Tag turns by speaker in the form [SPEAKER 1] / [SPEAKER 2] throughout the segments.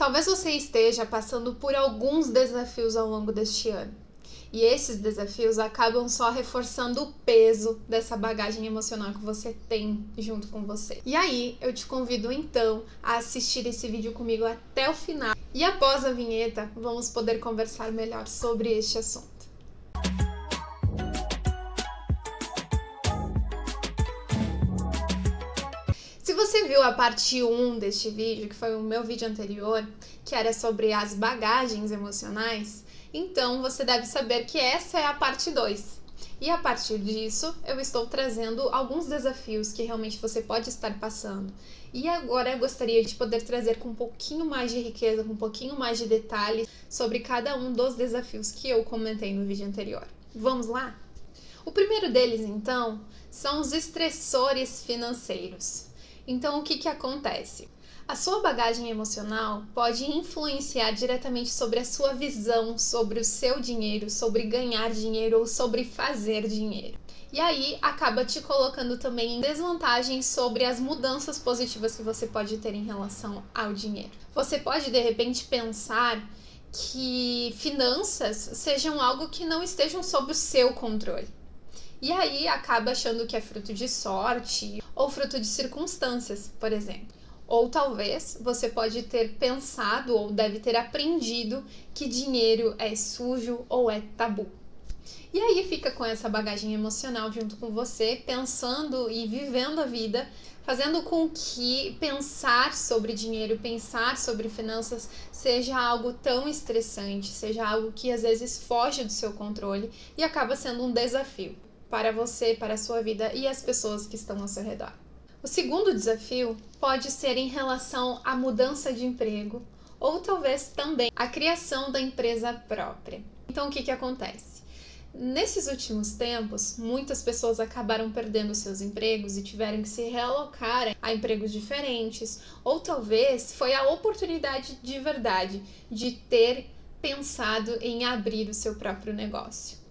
[SPEAKER 1] Talvez você esteja passando por alguns desafios ao longo deste ano. E esses desafios acabam só reforçando o peso dessa bagagem emocional que você tem junto com você. E aí, eu te convido então a assistir esse vídeo comigo até o final. E após a vinheta, vamos poder conversar melhor sobre este assunto. Se você viu a parte 1 deste vídeo, que foi o meu vídeo anterior, que era sobre as bagagens emocionais, então você deve saber que essa é a parte 2. E a partir disso, eu estou trazendo alguns desafios que realmente você pode estar passando. E agora eu gostaria de poder trazer com um pouquinho mais de riqueza, com um pouquinho mais de detalhes sobre cada um dos desafios que eu comentei no vídeo anterior. Vamos lá? O primeiro deles, então, são os estressores financeiros. Então, o que acontece? A sua bagagem emocional pode influenciar diretamente sobre a sua visão, sobre o seu dinheiro, sobre ganhar dinheiro ou sobre fazer dinheiro. E aí, acaba te colocando também em desvantagem sobre as mudanças positivas que você pode ter em relação ao dinheiro. Você pode, de repente, pensar que finanças sejam algo que não estejam sob o seu controle. E aí acaba achando que é fruto de sorte ou fruto de circunstâncias, por exemplo. Ou talvez você pode ter pensado ou deve ter aprendido que dinheiro é sujo ou é tabu. E aí fica com essa bagagem emocional junto com você, pensando e vivendo a vida, fazendo com que pensar sobre dinheiro, pensar sobre finanças seja algo tão estressante, seja algo que às vezes foge do seu controle e acaba sendo um desafio para você, para a sua vida e as pessoas que estão ao seu redor. O segundo desafio pode ser em relação à mudança de emprego ou talvez também a criação da empresa própria. Então, o que acontece? Nesses últimos tempos, muitas pessoas acabaram perdendo seus empregos e tiveram que se realocar a empregos diferentes, ou talvez foi a oportunidade de verdade de ter pensado em abrir o seu próprio negócio.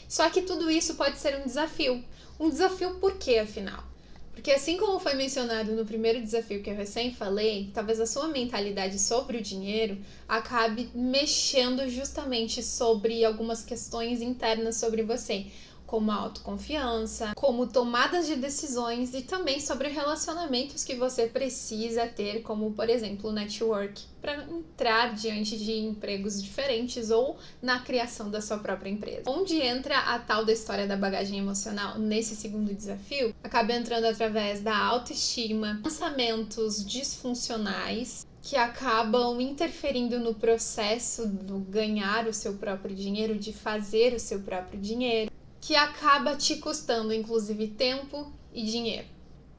[SPEAKER 1] Só que tudo isso pode ser um desafio. Um desafio por quê, afinal? Porque assim como foi mencionado no primeiro desafio que eu recém falei, talvez a sua mentalidade sobre o dinheiro acabe mexendo justamente sobre algumas questões internas sobre você, como a autoconfiança, como tomadas de decisões e também sobre relacionamentos que você precisa ter, como por exemplo o network, para entrar diante de empregos diferentes ou na criação da sua própria empresa. Onde entra a tal da história da bagagem emocional nesse segundo desafio, acaba entrando através da autoestima, pensamentos disfuncionais, que acabam interferindo no processo do ganhar o seu próprio dinheiro, de fazer o seu próprio dinheiro, que acaba te custando, inclusive, tempo e dinheiro,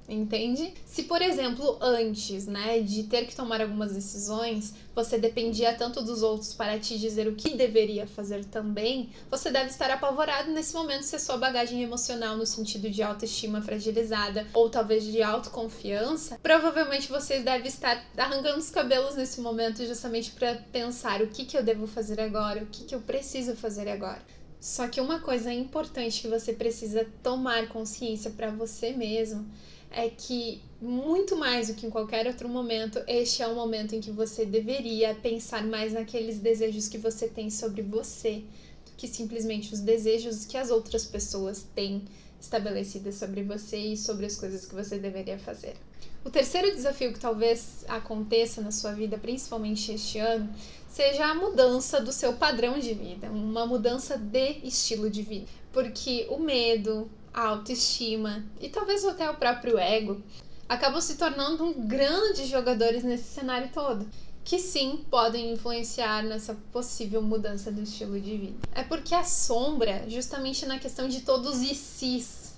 [SPEAKER 1] entende? Se, por exemplo, antes, de ter que tomar algumas decisões, você dependia tanto dos outros para te dizer o que deveria fazer também, você deve estar apavorado nesse momento se a sua bagagem emocional, no sentido de autoestima fragilizada ou talvez de autoconfiança, provavelmente você deve estar arrancando os cabelos nesse momento justamente para pensar o que eu devo fazer agora, o que eu preciso fazer agora. Só que uma coisa importante que você precisa tomar consciência para você mesmo é que, muito mais do que em qualquer outro momento, este é o momento em que você deveria pensar mais naqueles desejos que você tem sobre você, do que simplesmente os desejos que as outras pessoas têm estabelecidas sobre você e sobre as coisas que você deveria fazer. O terceiro desafio que talvez aconteça na sua vida, principalmente este ano, seja a mudança do seu padrão de vida, uma mudança de estilo de vida. Porque o medo, a autoestima e talvez até o próprio ego acabam se tornando grandes jogadores nesse cenário todo, que sim, podem influenciar nessa possível mudança do estilo de vida. É porque a sombra, justamente na questão de todos os sis,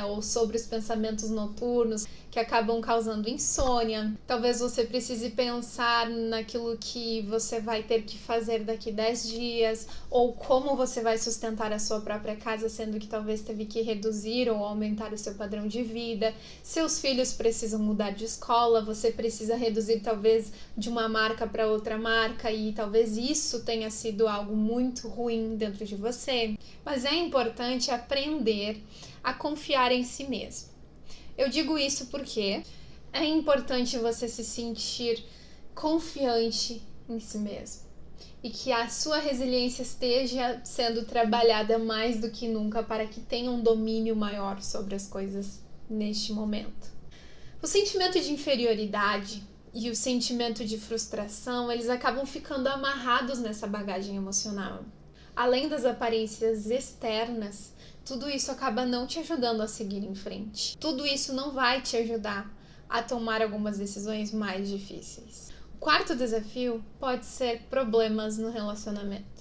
[SPEAKER 1] ou sobre os pensamentos noturnos que acabam causando insônia. Talvez você precise pensar naquilo que você vai ter que fazer daqui 10 dias, ou como você vai sustentar a sua própria casa, sendo que talvez teve que reduzir ou aumentar o seu padrão de vida. Seus filhos precisam mudar de escola, você precisa reduzir talvez de uma marca para outra marca, e talvez isso tenha sido algo muito ruim dentro de você. Mas é importante aprender a confiar em si mesmo. Eu digo isso porque é importante você se sentir confiante em si mesmo. E que a sua resiliência esteja sendo trabalhada mais do que nunca para que tenha um domínio maior sobre as coisas neste momento. O sentimento de inferioridade e o sentimento de frustração, eles acabam ficando amarrados nessa bagagem emocional. Além das aparências externas, tudo isso acaba não te ajudando a seguir em frente. Tudo isso não vai te ajudar a tomar algumas decisões mais difíceis. O quarto desafio pode ser problemas no relacionamento.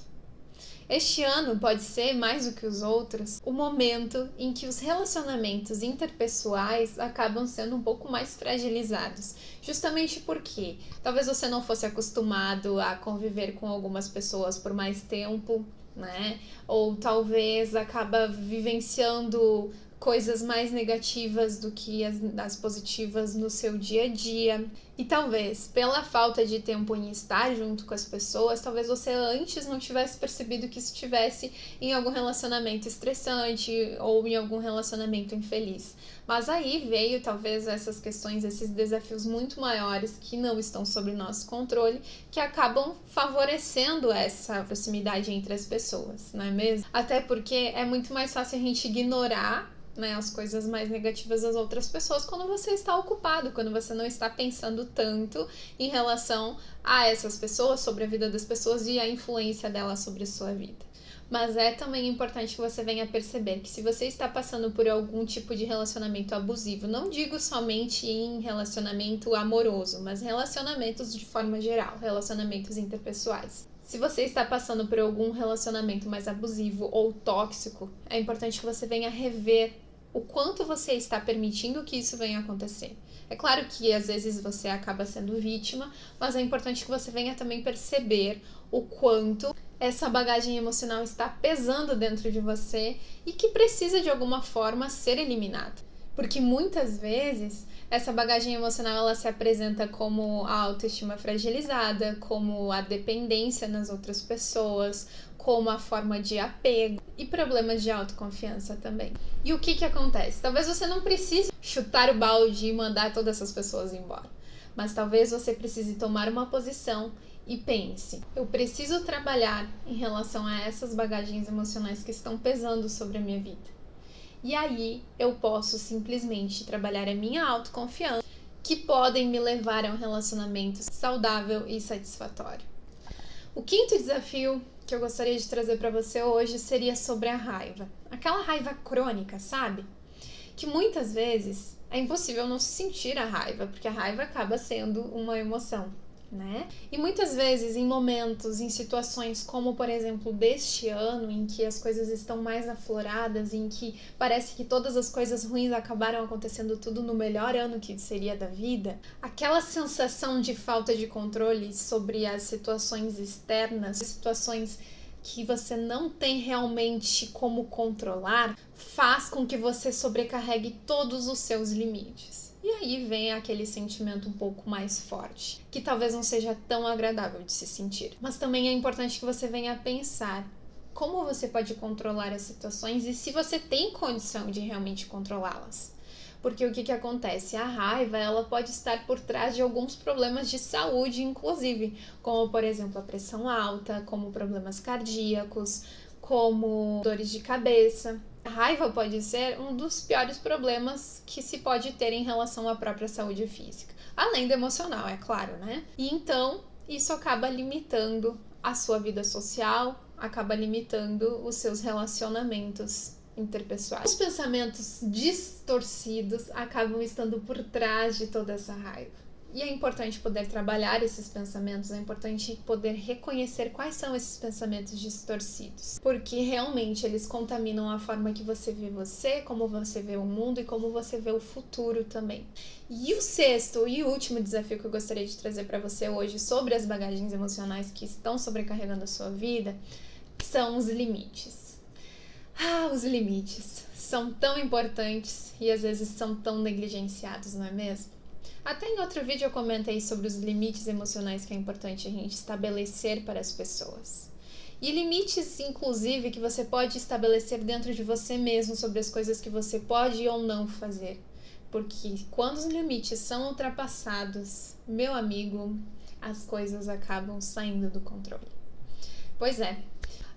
[SPEAKER 1] Este ano pode ser, mais do que os outros, o momento em que os relacionamentos interpessoais acabam sendo um pouco mais fragilizados. Justamente porque talvez você não fosse acostumado a conviver com algumas pessoas por mais tempo, né? Ou talvez acaba vivenciando coisas mais negativas do que as positivas no seu dia a dia. E talvez, pela falta de tempo em estar junto com as pessoas, talvez você antes não tivesse percebido que estivesse em algum relacionamento estressante ou em algum relacionamento infeliz. Mas aí veio talvez essas questões, esses desafios muito maiores que não estão sob nosso controle, que acabam favorecendo essa proximidade entre as pessoas, não é mesmo? Até porque é muito mais fácil a gente ignorar, né, as coisas mais negativas das outras pessoas quando você está ocupado, quando você não está pensando tanto em relação a essas pessoas, sobre a vida das pessoas e a influência delas sobre a sua vida. Mas é também importante que você venha perceber que se você está passando por algum tipo de relacionamento abusivo, não digo somente em relacionamento amoroso, mas relacionamentos de forma geral, relacionamentos interpessoais. Se você está passando por algum relacionamento mais abusivo ou tóxico, é importante que você venha rever o quanto você está permitindo que isso venha acontecer. É claro que às vezes você acaba sendo vítima, mas é importante que você venha também perceber o quanto essa bagagem emocional está pesando dentro de você e que precisa de alguma forma ser eliminada. Porque muitas vezes essa bagagem emocional ela se apresenta como a autoestima fragilizada, como a dependência nas outras pessoas, como a forma de apego e problemas de autoconfiança também. E o que acontece? Talvez você não precise chutar o balde e mandar todas essas pessoas embora, mas talvez você precise tomar uma posição e pense: eu preciso trabalhar em relação a essas bagagens emocionais que estão pesando sobre a minha vida. E aí eu posso simplesmente trabalhar a minha autoconfiança, que podem me levar a um relacionamento saudável e satisfatório. O quinto desafio que eu gostaria de trazer para você hoje seria sobre a raiva. Aquela raiva crônica, sabe? Que muitas vezes é impossível não se sentir a raiva, porque a raiva acaba sendo uma emoção, né? E muitas vezes em momentos, em situações como, por exemplo, deste ano, em que as coisas estão mais afloradas, em que parece que todas as coisas ruins acabaram acontecendo tudo no melhor ano que seria da vida, aquela sensação de falta de controle sobre as situações externas, situações que você não tem realmente como controlar, faz com que você sobrecarregue todos os seus limites. E aí vem aquele sentimento um pouco mais forte, que talvez não seja tão agradável de se sentir. Mas também é importante que você venha a pensar como você pode controlar as situações e se você tem condição de realmente controlá-las. Porque o que acontece? A raiva ela pode estar por trás de alguns problemas de saúde, inclusive, como, por exemplo, a pressão alta, como problemas cardíacos, como dores de cabeça. A raiva pode ser um dos piores problemas que se pode ter em relação à própria saúde física. Além do emocional, é claro, né? E então, isso acaba limitando a sua vida social, acaba limitando os seus relacionamentos interpessoais. Os pensamentos distorcidos acabam estando por trás de toda essa raiva. E é importante poder trabalhar esses pensamentos, é importante poder reconhecer quais são esses pensamentos distorcidos, porque realmente eles contaminam a forma que você vê você, como você vê o mundo e como você vê o futuro também. E o sexto e último desafio que eu gostaria de trazer para você hoje sobre as bagagens emocionais que estão sobrecarregando a sua vida são os limites. Os limites são tão importantes e às vezes são tão negligenciados, não é mesmo? Até em outro vídeo eu comentei sobre os limites emocionais que é importante a gente estabelecer para as pessoas. E limites, inclusive, que você pode estabelecer dentro de você mesmo sobre as coisas que você pode ou não fazer. Porque quando os limites são ultrapassados, meu amigo, as coisas acabam saindo do controle. Pois é,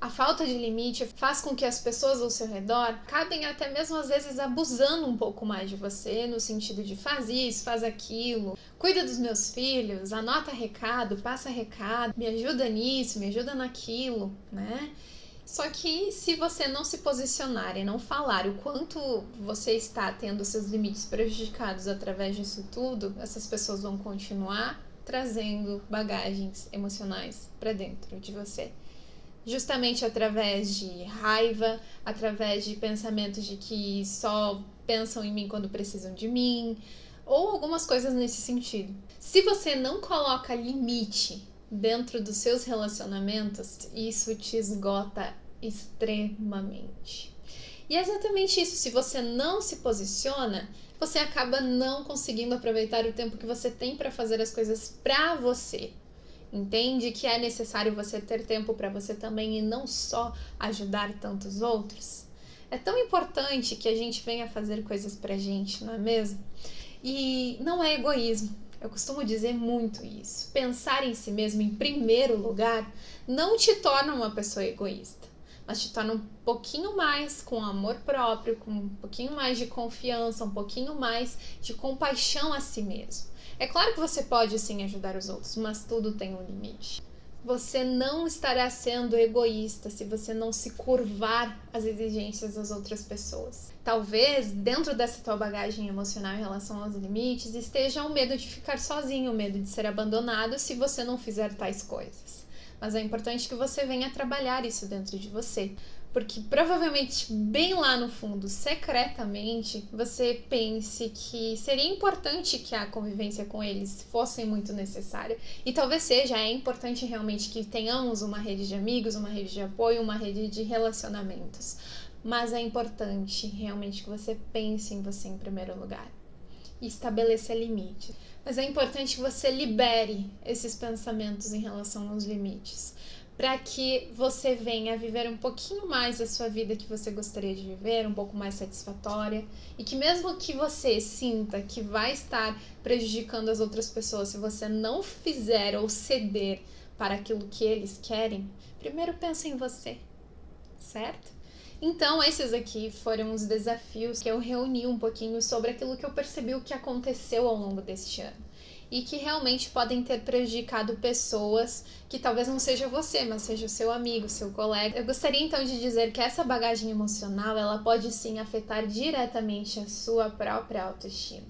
[SPEAKER 1] a falta de limite faz com que as pessoas ao seu redor acabem até mesmo às vezes abusando um pouco mais de você, no sentido de faz isso, faz aquilo, cuida dos meus filhos, anota recado, passa recado, me ajuda nisso, me ajuda naquilo, né? Só que se você não se posicionar e não falar o quanto você está tendo seus limites prejudicados através disso tudo, essas pessoas vão continuar trazendo bagagens emocionais para dentro de você. Justamente através de raiva, através de pensamentos de que só pensam em mim quando precisam de mim, ou algumas coisas nesse sentido. Se você não coloca limite dentro dos seus relacionamentos, isso te esgota extremamente. E é exatamente isso, se você não se posiciona, você acaba não conseguindo aproveitar o tempo que você tem para fazer as coisas para você. Entende que é necessário você ter tempo para você também e não só ajudar tantos outros? É tão importante que a gente venha fazer coisas pra gente, não é mesmo? E não é egoísmo. Eu costumo dizer muito isso. Pensar em si mesmo em primeiro lugar não te torna uma pessoa egoísta, mas te torna um pouquinho mais com amor próprio, com um pouquinho mais de confiança, um pouquinho mais de compaixão a si mesmo. É claro que você pode sim ajudar os outros, mas tudo tem um limite. Você não estará sendo egoísta se você não se curvar às exigências das outras pessoas. Talvez dentro dessa tua bagagem emocional em relação aos limites esteja o medo de ficar sozinho, o medo de ser abandonado se você não fizer tais coisas. Mas é importante que você venha trabalhar isso dentro de você. Porque provavelmente bem lá no fundo, secretamente, você pense que seria importante que a convivência com eles fosse muito necessária. E talvez seja, é importante realmente que tenhamos uma rede de amigos, uma rede de apoio, uma rede de relacionamentos. Mas é importante realmente que você pense em você em primeiro lugar. E estabeleça limites. Mas é importante que você libere esses pensamentos em relação aos limites, para que você venha viver um pouquinho mais a sua vida que você gostaria de viver, um pouco mais satisfatória, e que mesmo que você sinta que vai estar prejudicando as outras pessoas se você não fizer ou ceder para aquilo que eles querem, primeiro pensa em você, certo? Então, esses aqui foram os desafios que eu reuni um pouquinho sobre aquilo que eu percebi o que aconteceu ao longo deste ano. E que realmente podem ter prejudicado pessoas que talvez não seja você, mas seja o seu amigo, seu colega. Eu gostaria então de dizer que essa bagagem emocional, ela pode sim afetar diretamente a sua própria autoestima.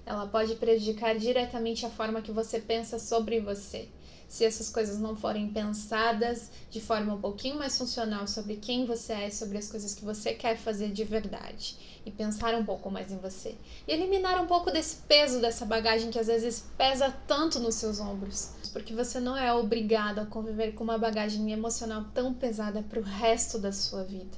[SPEAKER 1] Ela pode prejudicar diretamente a forma que você pensa sobre você. Se essas coisas não forem pensadas de forma um pouquinho mais funcional sobre quem você é, sobre as coisas que você quer fazer de verdade, e pensar um pouco mais em você, e eliminar um pouco desse peso, dessa bagagem que às vezes pesa tanto nos seus ombros, porque você não é obrigado a conviver com uma bagagem emocional tão pesada para o resto da sua vida.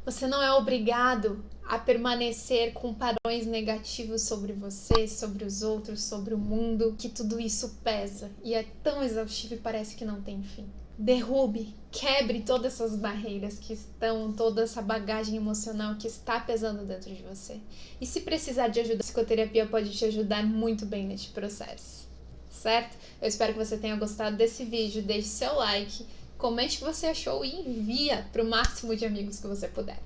[SPEAKER 1] Você não é obrigado a permanecer com padrões negativos sobre você, sobre os outros, sobre o mundo, que tudo isso pesa e é tão exaustivo e parece que não tem fim. Derrube, quebre todas essas barreiras que estão, toda essa bagagem emocional que está pesando dentro de você. E se precisar de ajuda, a psicoterapia pode te ajudar muito bem neste processo, certo? Eu espero que você tenha gostado desse vídeo, deixe seu like, comente o que você achou e envia para o máximo de amigos que você puder.